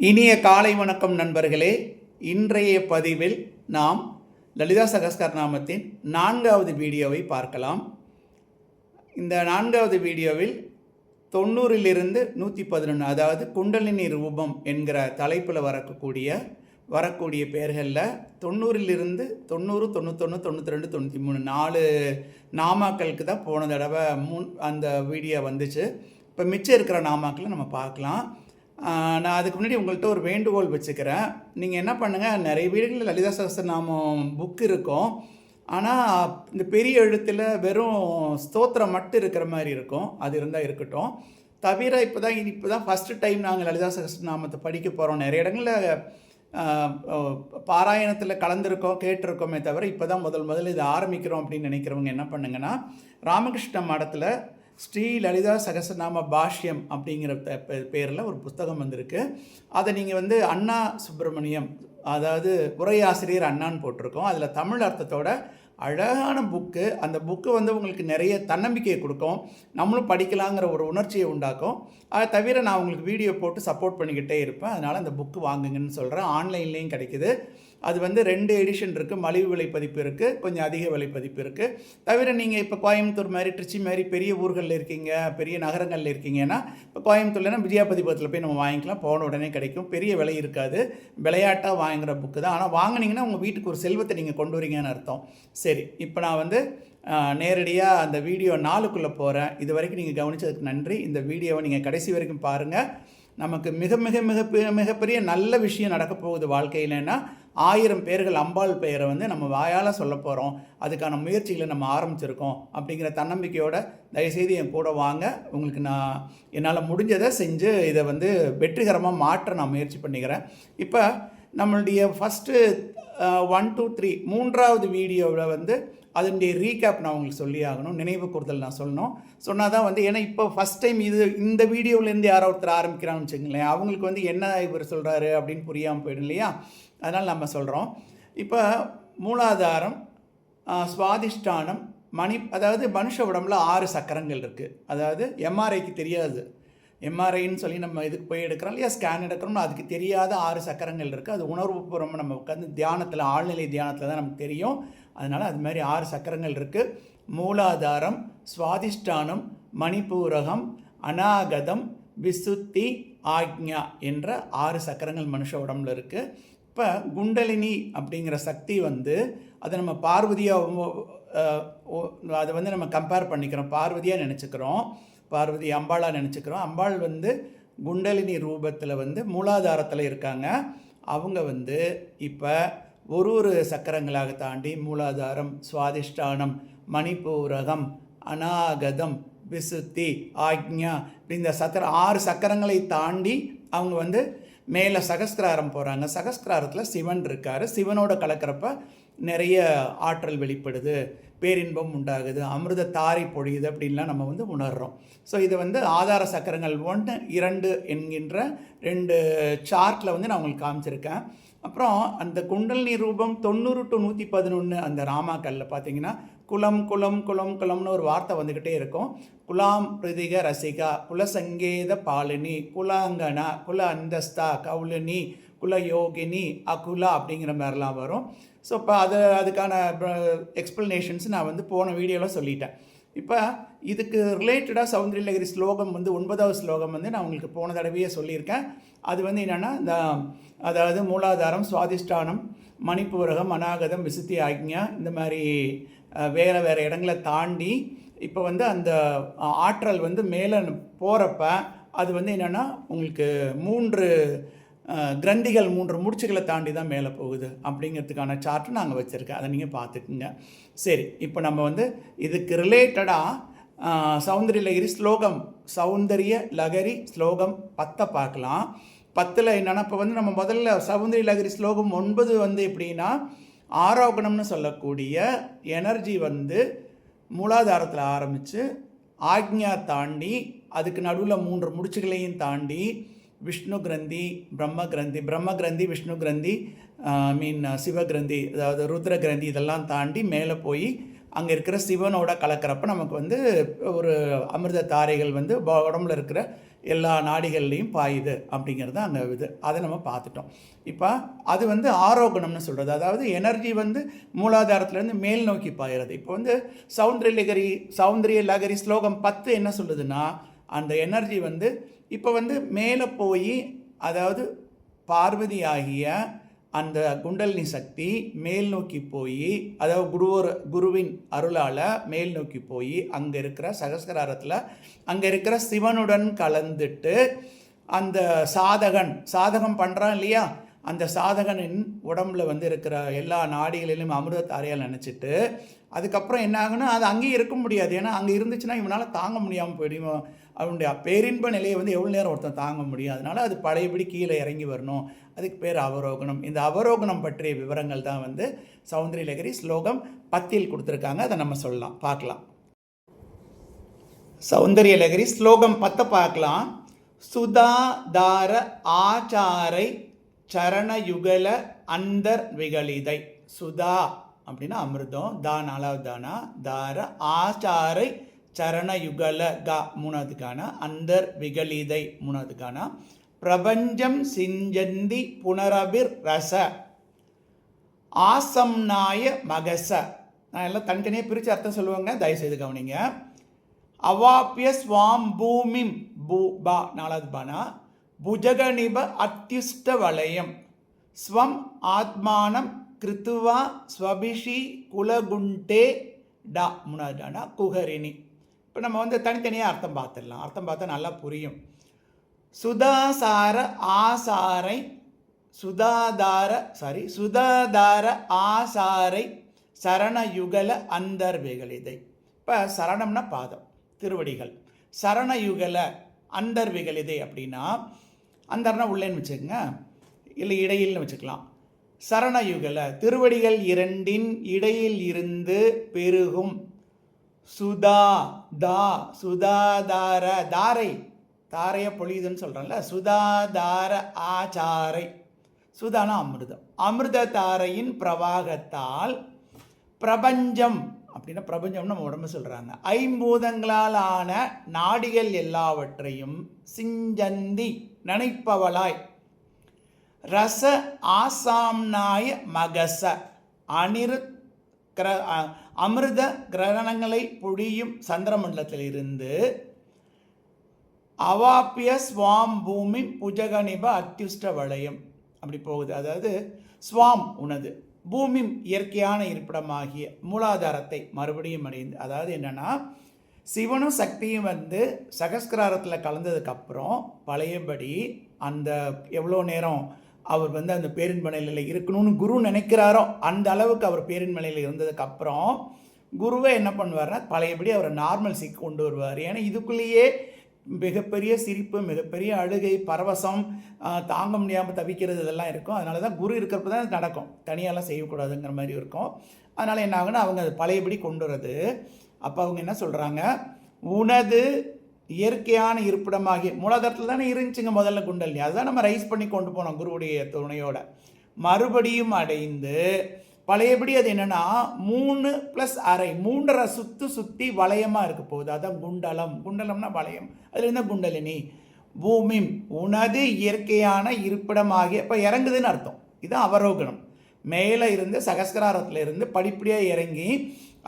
இனிய காலை வணக்கம் நண்பர்களே. இன்றைய பதிவில் நாம் லலிதா சகஸ்கரநாமத்தின் 4வது வீடியோவை பார்க்கலாம். இந்த 4வது வீடியோவில் 90லிருந்து 111, அதாவது குண்டலினி ரூபம் என்கிற தலைப்பில் வரக்கூடிய பெயர்களில் 90லிருந்து 90, 91, 92, 93 4 நாமாக்களுக்கு தான் போன தடவை அந்த வீடியோ வந்துச்சு. இப்போ மிச்சம் இருக்கிற நாமாக்களை நம்ம பார்க்கலாம். நான் அதுக்கு முன்னாடி உங்கள்கிட்ட ஒரு வேண்டுகோள் வச்சுக்கிறேன். நீங்கள் என்ன பண்ணுங்கள், நிறைய வீடுகளில் லலிதா சகஸ்ரநாமம் புக் இருக்கும். ஆனால் இந்த பெரிய எழுத்தில் வெறும் ஸ்தோத்திரம் மட்டும் இருக்கிற மாதிரி இருக்கும். அது இருந்தால் இருக்கட்டும். தவிர இப்போ தான் ஃபஸ்ட்டு டைம் நாங்கள் லலிதா சகஸ்ரநாமத்தை படிக்க போகிறோம். நிறைய இடங்களில் பாராயணத்தில் கலந்துருக்கோம், கேட்டிருக்கோமே தவிர இப்போ தான் முதல்ல இதை ஆரம்பிக்கிறோம் அப்படின்னு நினைக்கிறவங்க என்ன பண்ணுங்கன்னா, ராமகிருஷ்ண மடத்தில் ஸ்ரீ லலிதா சகஸ்ரநாம பாஷ்யம் அப்படிங்கிற பேரில் ஒரு புத்தகம் வந்திருக்கு. அதை நீங்கள் அண்ணா சுப்பிரமணியம், அதாவது உரையாசிரியர் அண்ணான்னு போட்டிருக்கோம். அதில் தமிழ் அர்த்தத்தோட அழகான புக்கு. அந்த புக்கு உங்களுக்கு நிறைய தன்னம்பிக்கையை கொடுக்கும், நம்மளும் படிக்கலாங்கிற ஒரு உணர்ச்சியை உண்டாக்கும். அதை தவிர நான் உங்களுக்கு வீடியோ போட்டு சப்போர்ட் பண்ணிக்கிட்டே இருப்பேன். அதனால் அந்த புக்கு வாங்குங்கன்னு சொல்கிறேன். ஆன்லைன்லேயும் கிடைக்குது. அது 2 எடிஷன் இருக்குது. மலிவு விலை பதிப்பு இருக்குது, கொஞ்சம் அதிக விலை பதிப்பு இருக்குது. தவிர நீங்கள் இப்போ கோயம்புத்தூர் மாதிரி, திருச்சி மாதிரி பெரிய ஊர்களில் இருக்கீங்க, பெரிய நகரங்களில் இருக்கீங்கன்னா, இப்போ கோயம்புத்தூர்லனா விஜயா பதிப்பகத்தில் போய் நம்ம வாங்கிக்கலாம். போன உடனே கிடைக்கும். பெரிய விலை இருக்காது. விளையாட்டாக வாங்குகிற புக்கு தான். ஆனால் வாங்கினீங்கன்னா உங்கள் வீட்டுக்கு ஒரு செல்வத்தை நீங்கள் கொண்டு வரீங்கன்னு அர்த்தம். சரி, இப்போ நான் நேரடியாக அந்த வீடியோ 4க்குள்ளே போகிறேன். இது வரைக்கும் நீங்கள் கவனித்ததுக்கு நன்றி. இந்த வீடியோவை நீங்கள் கடைசி வரைக்கும் பாருங்கள். நமக்கு மிகப்பெரிய நல்ல விஷயம் நடக்க போகுது வாழ்க்கையிலன்னா, 1000 பேர்கள் அம்பாள் பெயரை நம்ம வாயால் சொல்ல போகிறோம். அதுக்கான முயற்சிகளை நம்ம ஆரம்பிச்சிருக்கோம். அப்படிங்கிற தன்னம்பிக்கையோடு தயவுசெய்து என் கூட வாங்க. உங்களுக்கு நான் என்னால் முடிஞ்சதை செஞ்சு இதை வெற்றிகரமாக மாற்ற நான் முயற்சி பண்ணிக்கிறேன். இப்போ நம்மளுடைய ஃபஸ்ட்டு 1, 2, 3 3வது வீடியோவில் அதனுடைய ரீகேப் நான் உங்களுக்கு சொல்லி ஆகணும். நினைவு கூறுதல் நான் சொன்னால் தான் ஏன்னா இப்போ ஃபஸ்ட் டைம் இந்த வீடியோவிலேருந்து யாரோ ஒருத்தர் ஆரம்பிக்கிறான்னு வச்சுங்களேன், அவங்களுக்கு என்ன இவர் சொல்கிறாரு அப்படின்னு புரியாமல் போயிடும் இல்லையா. அதனால் நம்ம சொல்கிறோம். இப்போ மூலாதாரம், சுவாதிஷ்டானம், அதாவது மனுஷ உடம்புல 6 சக்கரங்கள் இருக்குது. அதாவது எம்ஆர்ஐக்கு தெரியாது. எம்ஆர்ஐன்னு சொல்லி நம்ம இதுக்கு போய் எடுக்கிறோம் இல்லையா, ஸ்கேன் எடுக்கிறோம்னா அதுக்கு தெரியாத 6 சக்கரங்கள் இருக்குது. அது உணர்வுபூர்வமாக நம்ம உட்காந்து தியானத்தில், ஆழ்நிலை தியானத்தில் தான் நமக்கு தெரியும். அதனால் அது மாதிரி 6 சக்கரங்கள் இருக்குது. மூலாதாரம், சுவாதிஷ்டானம், மணிப்பூரகம், அநாகதம், விசுத்தி, ஆக்ஞா என்ற 6 சக்கரங்கள் மனுஷ உடம்புல இருக்குது. இப்போ குண்டலினி அப்படிங்கிற சக்தி அதை நம்ம பார்வதியாக அதை நம்ம கம்பேர் பண்ணிக்கிறோம். பார்வதியாக நினச்சிக்கிறோம், பார்வதி அம்பாளாக நினச்சிக்கிறோம். அம்பாள் குண்டலினி ரூபத்தில் மூலாதாரத்தில் இருக்காங்க. அவங்க இப்போ ஒரு சக்கரங்களாக தாண்டி மூலாதாரம், சுவாதிஷ்டானம், மணிப்பூரகம், அநாகதம், விசுத்தி, ஆக்ஞா இந்த 6 சக்கரங்களை தாண்டி அவங்க மேலே சகஸ்கிராரம் போகிறாங்க. சகஸ்கிராரத்தில் சிவன் இருக்கார். சிவனோட கலக்கிறப்ப நிறைய ஆற்றல் வெளிப்படுது, பேரின்பம் உண்டாகுது, அமிர்த தாரை பொழியுது அப்படின்லாம் நம்ம உணர்கிறோம். ஸோ இது ஆதார சக்கரங்கள் 1, 2 என்கின்ற 2 சார்ட்டில் நான் உங்களுக்கு காமிச்சிருக்கேன். அப்புறம் அந்த குண்டலினி ரூபம் 90 to 111 அந்த ராமாக்கல்ல பார்த்தீங்கன்னா குலம் குலம் குலம் குலம்னு ஒரு வார்த்தை வந்துக்கிட்டே இருக்கும். குலாம் ரிதிக ரசிகா, குலசங்கேத பாலினி, குலாங்கனா, குல அந்தஸ்தா, கௌலினி, குல யோகினி, அகுலா அப்படிங்கிற மாதிரிலாம் வரும். ஸோ இப்போ அதுக்கான எக்ஸ்ப்ளனேஷன்ஸ் நான் போன வீடியோவில் சொல்லிட்டேன். இப்போ இதுக்கு ரிலேட்டடாக சௌந்தரியலகரி ஸ்லோகம் 9வது ஸ்லோகம் நான் உங்களுக்கு போன தடவையே சொல்லியிருக்கேன். அது என்னென்னா அதாவது மூலாதாரம், சுவாதிஷ்டானம், மணிப்பூரகம், அநாகதம், விசுத்தி, ஆக்ஞா இந்த மாதிரி வேறு இடங்களை தாண்டி இப்போ அந்த ஆற்றல் மேலே போகிறப்ப அது என்னென்னா உங்களுக்கு 3 கிரந்திகள், 3 முடிச்சுகளை தாண்டி தான் மேலே போகுது அப்படிங்கிறதுக்கான சார்ட்டு நாங்கள் வச்சுருக்கேன். அதை நீங்கள் பார்த்துக்குங்க. சரி, இப்போ நம்ம இதுக்கு ரிலேட்டடாக சௌந்தரியலகரி ஸ்லோகம், சௌந்தரிய லகரி ஸ்லோகம் 10 பார்க்கலாம். 10ல் என்னென்னா இப்போ நம்ம முதல்ல சௌந்தரியலகரி ஸ்லோகம் 9 எப்படின்னா ஆரோகணம்னு சொல்லக்கூடிய எனர்ஜி மூலாதாரத்தில் ஆரம்பித்து ஆக்ஞா தாண்டி அதுக்கு நடுவில் 3 முடிச்சுகளையும் தாண்டி விஷ்ணு கிரந்தி, பிரம்ம கிரந்தி, விஷ்ணு கிரந்தி, சிவகிரந்தி, அதாவது ருத்ர கிரந்தி இதெல்லாம் தாண்டி மேலே போய் அங்கே இருக்கிற சிவனோட கலக்கிறப்ப நமக்கு வந்து ஒரு அமிர்த தாரைகள் வந்து உடம்புல இருக்கிற எல்லா நாடிகள்லேயும் பாயுது அப்படிங்கிறது அந்த இது. அதை நம்ம பார்த்துட்டோம். இப்போ அது வந்து ஆரோகணம்னு சொல்கிறது, அதாவது எனர்ஜி வந்து மூலாதாரத்துலேருந்து மேல் நோக்கி பாயிறது. இப்போ வந்து சௌந்தரிய லகரி ஸ்லோகம் 10 என்ன சொல்லுதுன்னா, அந்த எனர்ஜி வந்து இப்போ வந்து மேலே போய், அதாவது பார்வதி ஆகிய அந்த குண்டலினி சக்தி மேல் நோக்கி போய், அதாவது குருவின் அருளால் மேல் நோக்கி போய் அங்கே இருக்கிற சகஸ்கராரத்தில் அங்கே இருக்கிற சிவனுடன் கலந்துட்டு அந்த சாதகம் பண்ணுறான் இல்லையா, அந்த சாதகனின் உடம்பில் வந்து இருக்கிற எல்லா நாடிகளிலும் அமிர்த தாரையால் நினச்சிட்டு அதுக்கப்புறம் என்ன ஆகுன்னா அது அங்கேயும் இருக்க முடியாது. ஏன்னா அங்கே இருந்துச்சுன்னா இவனால் தாங்க முடியாமல் போயிடும். அவனுடைய பேரின்ப நிலையை வந்து எவ்வளோ நேரம் ஒருத்தன் தாங்க முடியும். அதனால் அது பழையபடி கீழே இறங்கி வரணும். அதுக்கு பேர் அவரோகணம். இந்த அவரோகணம் பற்றிய விவரங்கள் தான் வந்து சௌந்தரிய லகரி ஸ்லோகம் 10 கொடுத்துருக்காங்க. அதை நம்ம சொல்லலாம், பார்க்கலாம். சௌந்தரிய லகரி ஸ்லோகம் 10 பார்க்கலாம். சுதாதார ஆச்சாரை சரணயுகல அந்தர் விகலிதை. சுதா அப்படின்னா அமிர்தம், தா 4வது தானா, தார ஆச்சாரை சரணயுகல கா 3வது கானா, அந்தர் விகலிதை 3வது கானா, பிரபஞ்சம் சிஞ்சந்தி புனரபிர் ரச ஆசம்னாய மகச. நான் எல்லாம் தனித்தனியாக பிரித்து அர்த்தம் சொல்லுவாங்க, தயவுசெய்து கவனிங்க. அவாப்பிய ஸ்வாம் பூமிம் பா 4வது பானா, புஜகநிப அத்யுஷ்ட வலயம் ஸ்வம் ஆத்மானம் கிருத்துவா ஸ்வபிஷி குலகுண்டே டா 3வது டானா குஹரிணி. இப்போ நம்ம வந்து தனித்தனியாக அர்த்தம் பார்த்துடலாம். அர்த்தம் பார்த்தா நல்லா புரியும். சுதாதார ஆசாரை சரணயுகல அந்தர்விகலிதை. இப்போ சரணம்னா பாதம், திருவடிகள். சரணயுகல அந்தர்விகலிதை அப்படின்னா, அந்தர்னா உள்ளேன்னு வச்சுக்கோங்க, இல்லை இடையில்னு வச்சுக்கலாம். சரணயுகல திருவடிகள் 2 இடையில் இருந்து பெருகும் சுதாதார தாரைய பொழியுதுன்னு சொல்கிறோம்ல, சுதாதார ஆச்சாரை. சுதானா அமிர்தம். அமிர்த தாரையின் பிரவாகத்தால் பிரபஞ்சம் அப்படின்னா, பிரபஞ்சம்னு நம்ம உடம்பு சொல்கிறாங்க, ஐம்பூதங்களால் ஆன நாடிகள் எல்லாவற்றையும் சிஞ்சந்தி நினைப்பவளாய், ரச ஆசாம்னாய மகச அமிர்த கிரகணங்களை பொழியும் சந்திரமண்டலத்திலிருந்து அவாப்பிய ஸ்வாம் பூமி புஜகணிப அத்யுஷ்ட வளையம் அப்படி போகுது. அதாவது ஸ்வாம் உனது, பூமி இயற்கையான இருப்பிடமாகிய மூலாதாரத்தை மறுபடியும் அடைந்து, அதாவது என்னென்னா சிவனும் சக்தியும் வந்து சகஸ்கராரத்தில் கலந்ததுக்கப்புறம் பழையபடி அந்த எவ்வளோ நேரம் அவர் வந்து அந்த பேரின்ப நிலையில் இருக்கணும்னு குரு நினைக்கிறாரோ அந்த அளவுக்கு அவர் பேரின்ப நிலையில் இருந்ததுக்கப்புறம் குருவை என்ன பண்ணுவார்னா பழையபடி அவரை நார்மல்சிக்கு கொண்டு வருவார். ஏன்னா இதுக்குள்ளேயே மிகப்பெரிய சிரிப்பு, மிகப்பெரிய அழுகை, பரவசம், தாங்க முடியாமல் தவிக்கிறது இதெல்லாம் இருக்கும். அதனால தான் குரு இருக்கிறப்ப தான் அது நடக்கும், தனியாலாம் செய்யக்கூடாதுங்கிற மாதிரி இருக்கும். அதனால் என்ன ஆகுன்னா அவங்க அது பழையபடி கொண்டு வர்றது. அப்போ அவங்க என்ன சொல்கிறாங்க, உனது இயற்கையான இருப்பிடமாகிய மூலாதாரத்தில் தானே இருந்துச்சுங்க முதல்ல குண்டலினி, அதுதான் நம்ம ரைஸ் பண்ணி கொண்டு போனோம் குருவுடைய துணையோட. மறுபடியும் அடைந்து பழையபடி அது என்னென்னா 3+1/2 3.5 சுற்றி வளையமாக இருக்க போகுது. அதான் குண்டலம்னா வளையம், அதில் இருந்தால் குண்டலினி. பூமி உனது இயற்கையான இருப்பிடமாகிய, இப்போ இறங்குதுன்னு அர்த்தம். இதுதான் அவரோகணம். மேலே இருந்து சகஸ்கராரத்தில் இருந்து படிப்படியாக இறங்கி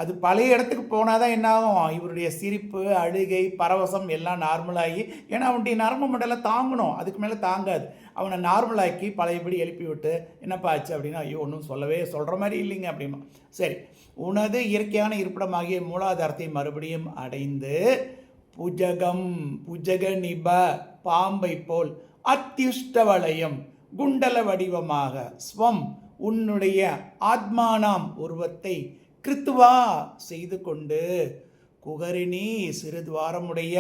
அது பழைய இடத்துக்கு போனால் தான் என்னாகும், இவருடைய சிரிப்பு, அழுகை, பரவசம் எல்லாம் நார்மலாகி, ஏன்னா அவனுடைய நரம்பு மண்டலம் தாங்கணும், அதுக்கு மேலே தாங்காது. அவனை நார்மலாக்கி பழையபடி எழுப்பி விட்டு என்னப்பா ஆச்சு அப்படின்னா, ஐயோ ஒன்றும் சொல்கிற மாதிரி இல்லைங்க அப்படிமா. சரி, உனது இயற்கையான இருப்பிடமாகிய மூலாதாரத்தை மறுபடியும் அடைந்து புஜக நிப பாம்பை போல் அத்யுஷ்ட வளையம் குண்டல வடிவமாக ஸ்வம் உன்னுடைய ஆத்மானாம் உருவத்தை கிருத்துவா செய்து கொண்டு குகரிணி சிறுதுவாரமுடைய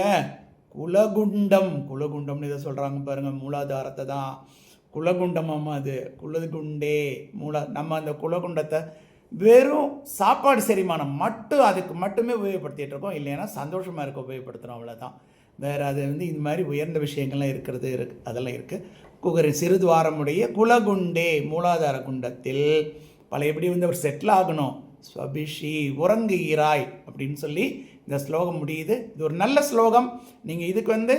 குலகுண்டம்னு இதை சொல்கிறாங்க பாருங்கள், மூலாதாரத்தை தான் குலகுண்டமாம். அது குலகுண்டே நம்ம அந்த குலகுண்டத்தை வெறும் சாப்பாடு செரிமானம் மட்டும் அதுக்கு மட்டுமே உபயோகப்படுத்திகிட்டு இருக்கோம், இல்லைன்னா சந்தோஷமாக இருக்க உபயோகப்படுத்துகிறோம், அவ்வளோதான். வேறு அது வந்து இந்த மாதிரி உயர்ந்த விஷயங்கள்லாம் அதெல்லாம் இருக்குது. குகரி சிறுதுவாரமுடைய குலகுண்டே மூலாதார குண்டத்தில் பழையபடி வந்து அவர் செட்டில் ஆகணும், ஸ்வபிஷி உறங்குகிறாய் அப்படின்னு சொல்லி இந்த ஸ்லோகம் முடியுது. இது ஒரு நல்ல ஸ்லோகம். நீங்கள் இதுக்கு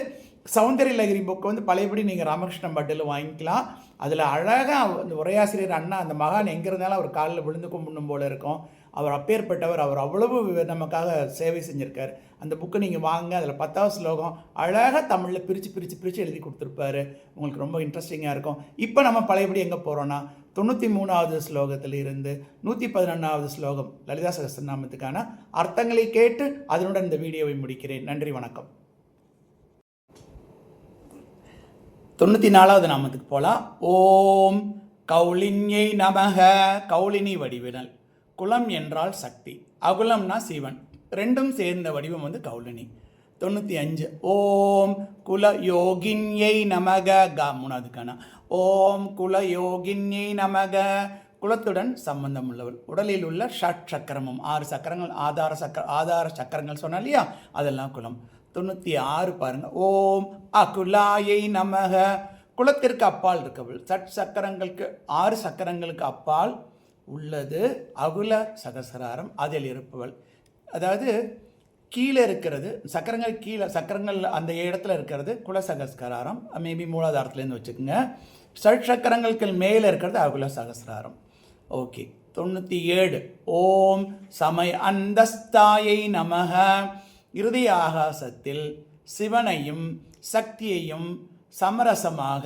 சௌந்தரிய லகரி புக்கு பழையபடி நீங்கள் ராமகிருஷ்ண பட்டில் வாங்கிக்கலாம். அதில் அழகாக அந்த உரையாசிரியர் அண்ணா அந்த மகான் எங்கே இருந்தாலும் அவர் காலில் விழுந்து கும்பிடணும் போல் இருக்கும். அவர் அப்பேற்பட்டவர். அவர் அவ்வளவு நமக்காக சேவை செஞ்சுருக்கார். அந்த புக்கை நீங்கள் வாங்க. அதில் 10வது ஸ்லோகம் அழகாக தமிழில் பிரித்து எழுதி கொடுத்துருப்பாரு. உங்களுக்கு ரொம்ப இன்ட்ரெஸ்டிங்காக இருக்கும். இப்போ நம்ம பழையபடி எங்கே போகிறோன்னா 93வது ஸ்லோகத்தில் இருந்து 111வது ஸ்லோகம் லலிதா சகஸ்ரநாமத்துக்கான அர்த்தங்களை கேட்டு அதனுடன் இந்த வீடியோவை முடிக்கிறேன். நன்றி, வணக்கம். 94வது நாமத்துக்கு போகலாம். ஓம் கௌலின்யை நமக. கௌலினி வடிவினல். குலம் என்றால் சக்தி, அகுலம்னா சிவன், ரெண்டும் சேர்ந்த வடிவம் கௌலினி. 95 ஓம் குல யோகின்யை நமக. மூணாவதுக்கான ஓம் குல யோகின்யை நமக. குலத்துடன் சம்பந்தம் உள்ளவள். உடலில் உள்ள ஷட் சக்கரமும் 6 சக்கரங்கள் ஆதார சக்கரங்கள் சொன்னா இல்லையா, அதெல்லாம் குலம். 96 பாருங்க. ஓம் அகுலாயை நமக. குலத்திற்கு அப்பால் இருக்கவள். சட் சக்கரங்களுக்கு 6 சக்கரங்களுக்கு அப்பால் உள்ளது அகுல சகசராரம், அதில் இருப்பவள். அதாவது கீழே இருக்கிறது சக்கரங்கள், சக்கரங்கள் அந்த இடத்துல இருக்கிறது குலசகஸ்கராரம், மேபி மூலாதாரத்துலேருந்து வச்சுக்கோங்க. சக்கரங்களுக்கு மேலே இருக்கிறது அகுல சகசிராரம். ஓகே. 97 ஓம் சமய அந்தஸ்தாயை நமக. இறுதி ஆகாசத்தில் சிவனையும் சக்தியையும் சமரசமாக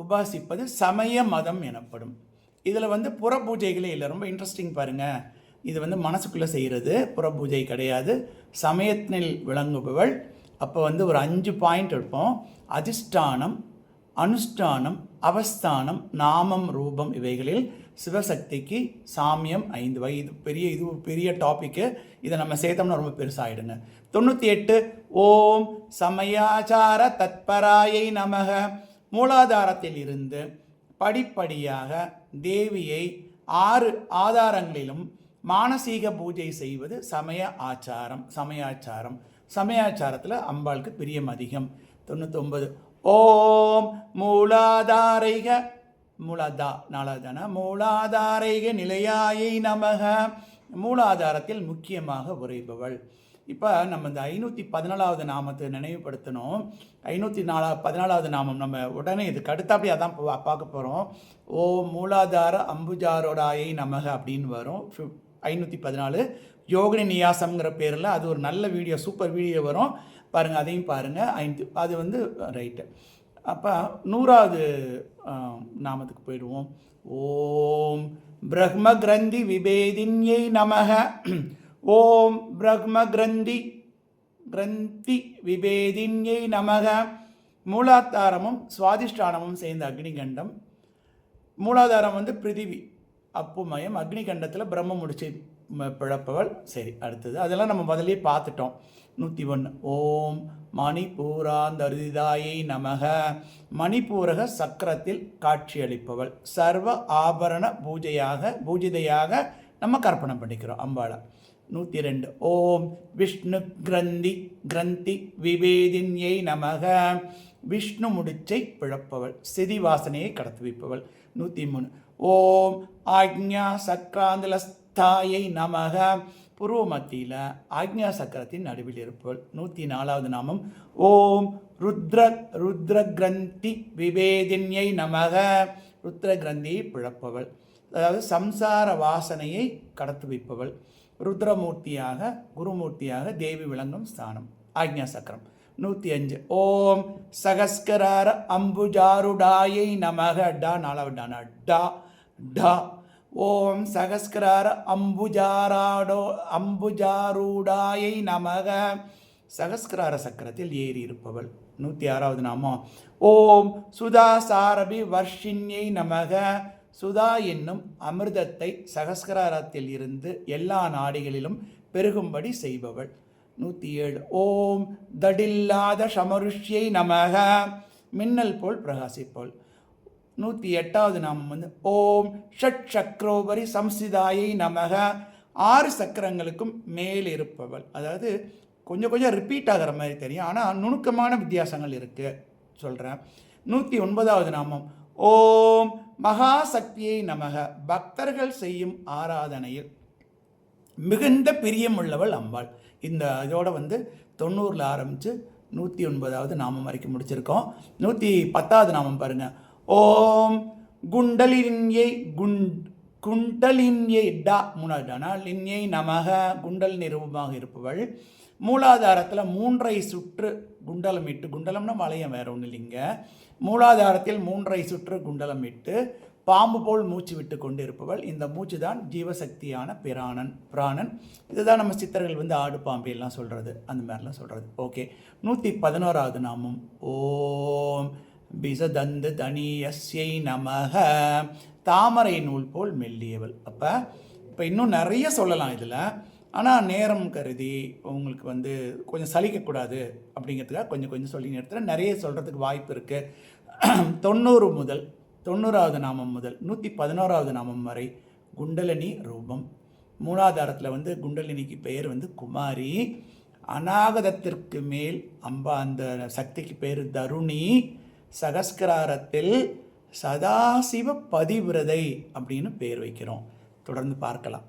உபாசிப்பது சமய மதம் எனப்படும். இதில் புற பூஜைகளே இல்லை. ரொம்ப இன்ட்ரெஸ்டிங் பாருங்கள். இது மனசுக்குள்ளே செய்கிறது, புற பூஜை கிடையாது. சமயத்தில் விளங்குபவள். அப்போ ஒரு 5 பாயிண்ட் இருப்போம். அதிஷ்டானம், அனுஷ்டானம், அவஸ்தானம், நாமம், ரூபம், இவைகளில் சிவசக்திக்கு சாமியம் 5 வகை. இது பெரிய டாப்பிக்கு. இதை நம்ம சேர்த்தோம்னா ரொம்ப பெருசாகிடுங்க. 98 ஓம் சமயாச்சார தத்பராயை நமக. மூலாதாரத்தில் இருந்து படிப்படியாக தேவியை 6 ஆதாரங்களிலும் மானசீக பூஜை செய்வது சமய ஆச்சாரம். சமயாச்சாரத்தில் அம்பாளுக்கு பிரியம் அதிகம். 99 ஓம் மூலாதாரைக. மூலாதாரைக நிலையாயை நமக. மூலாதாரத்தில் முக்கியமாக உரைபவள். இப்போ நம்ம இந்த 514வது நாமத்தை நினைவுபடுத்தணும். 514வது நாமம் நம்ம உடனே இதுக்கு அடுத்தாப்படி அதான் பார்க்க போகிறோம். ஓம் மூலாதார அம்புஜாரோடாயை நமக அப்படின்னு வரும். 514 யோகினி நியாசம்ங்கிற பேரில் அது ஒரு நல்ல வீடியோ, சூப்பர் வீடியோ வரும் பாருங்கள். அதையும் பாருங்கள். அது ரைட்டு. அப்போ 100வது நாமத்துக்கு போயிடுவோம். ஓம் பிரம்ம கிரந்தி விபேதின்யை நமக. ஓம் பிரம்ம கிரந்தி விபேதின்யை நமக. மூலாதாரமும் சுவாதிஷ்டானமும் சேர்ந்த அக்னிகண்டம். மூலாதாரம் பிருதிவி அப்புமயம். அக்னிகண்டத்தில் பிரம்ம முடிச்சு பிழப்பவள். சரி, அடுத்தது அதெல்லாம் நம்ம முதலே பார்த்துட்டோம். 101 ஓம் மணிபூராந்தருதிதாயை நமக. மணிபூரக சக்கரத்தில் காட்சியளிப்பவள். சர்வ ஆபரண பூஜிதையாக நம்ம கற்பனை பண்ணிக்கிறோம் அம்பாளை. 102 ஓம் விஷ்ணு கிரந்தி விவேதின்யை நமக. விஷ்ணு முடிச்சை பிழப்பவள், சிதி வாசனையை கடத்துவிப்பவள். 103 ஓம் ஆக்ஞா சக்கராந்தலஸ்தாயை நமக. புருவ மத்தியில் ஆக்ஞா சக்கரத்தின் நடுவில் இருப்பவள். 104வது நாமம் ஓம் ருத்ர கிரந்தி விவேதின்யை நமக. ருத்ர கிரந்தியை பிழப்பவள், அதாவது சம்சார வாசனையை கடத்துவிப்பவள். ருத்ரமூர்த்தியாக குருமூர்த்தியாக தேவி விளங்கும் ஸ்தானம் ஆக்ஞா சக்கரம். 105 ஓம் சகஸ்கரார அம்புஜாருடாயை நமக. டா 4வது டானா டா டா. ஓம் சகஸ்கரார அம்புஜாரூடாயை நமக. சகஸ்கரார சக்கரத்தில் ஏறி இருப்பவள். 106வது நாமம் ஓம் சுதா சாரபி வர்ஷின்யை நமக. சுதா என்னும் அமிர்தத்தை சகஸ்கராரத்தில் இருந்து எல்லா நாடிகளிலும் பெருகும்படி செய்பவள். 107 ஓம் தடில்லாத சமருஷ்யை நமக. மின்னல் போல் பிரகாசிப்பவள். 108வது நாமம் ஓம் ஷட் சக்ரோபரி சம்சிதாயை நமக. 6 சக்கரங்களுக்கும் மேல் இருப்பவள். அதாவது கொஞ்சம் ரிப்பீட் ஆகிற மாதிரி தெரியும், ஆனால் நுணுக்கமான வித்தியாசங்கள் இருக்குது சொல்கிறேன். 109வது நாமம் ஓம் மகாசக்தியை நமக. பக்தர்கள் செய்யும் ஆராதனையில் மிகுந்த பிரியமுள்ளவள் அம்பாள். இந்த இதோட வந்து 90ல் ஆரம்பித்து 109வது நாமம் வரைக்கும் முடிச்சிருக்கோம். 110வது நாமம் பாருங்கள். ஓம் குண்டலின்யை குண்டலின்யை டா மூணாவதுனா லின்யை நமக குண்டல் நிரூபமாக இருப்பவள். மூலாதாரத்தில் 3 சுற்று குண்டலமிட்டு, குண்டலம்னா வளையம் வேறு ஒன்றும் இல்லைங்க, மூலாதாரத்தில் 3 சுற்று குண்டலமிட்டு பாம்பு போல் மூச்சு விட்டு கொண்டு இருப்பவள். இந்த மூச்சு தான் ஜீவசக்தியான பிராணன். இதுதான் நம்ம சித்தர்கள் வந்து ஆடு பாம்பு எல்லாம் சொல்கிறது, அந்த மாதிரிலாம் சொல்கிறது. ஓகே, 111வது நாமம். ஓம் பிசதந்து தனியஸ்யை நமக தாமரை நூல் போல் மெல்லியவள். இப்போ இன்னும் நிறைய சொல்லலாம் இதில், ஆனால் நேரம் கருதி உங்களுக்கு வந்து கொஞ்சம் சலிக்கக்கூடாது அப்படிங்கிறதுக்காக கொஞ்சம் சொல்லி நேரத்தில் நிறைய சொல்கிறதுக்கு வாய்ப்பு இருக்குது. 90வது நாமம் முதல் 111வது நாமம் வரை குண்டலினி ரூபம். மூலாதாரத்தில் வந்து குண்டலினிக்கு பெயர் வந்து குமாரி. அநாகதத்திற்கு மேல் அம்பா, அந்த சக்திக்கு பேர் தருணி. சகஸ்கராரத்தில் சதாசிவ பதிவிரதை அப்படின்னு பேர் வைக்கிறோம். தொடர்ந்து பார்க்கலாம்.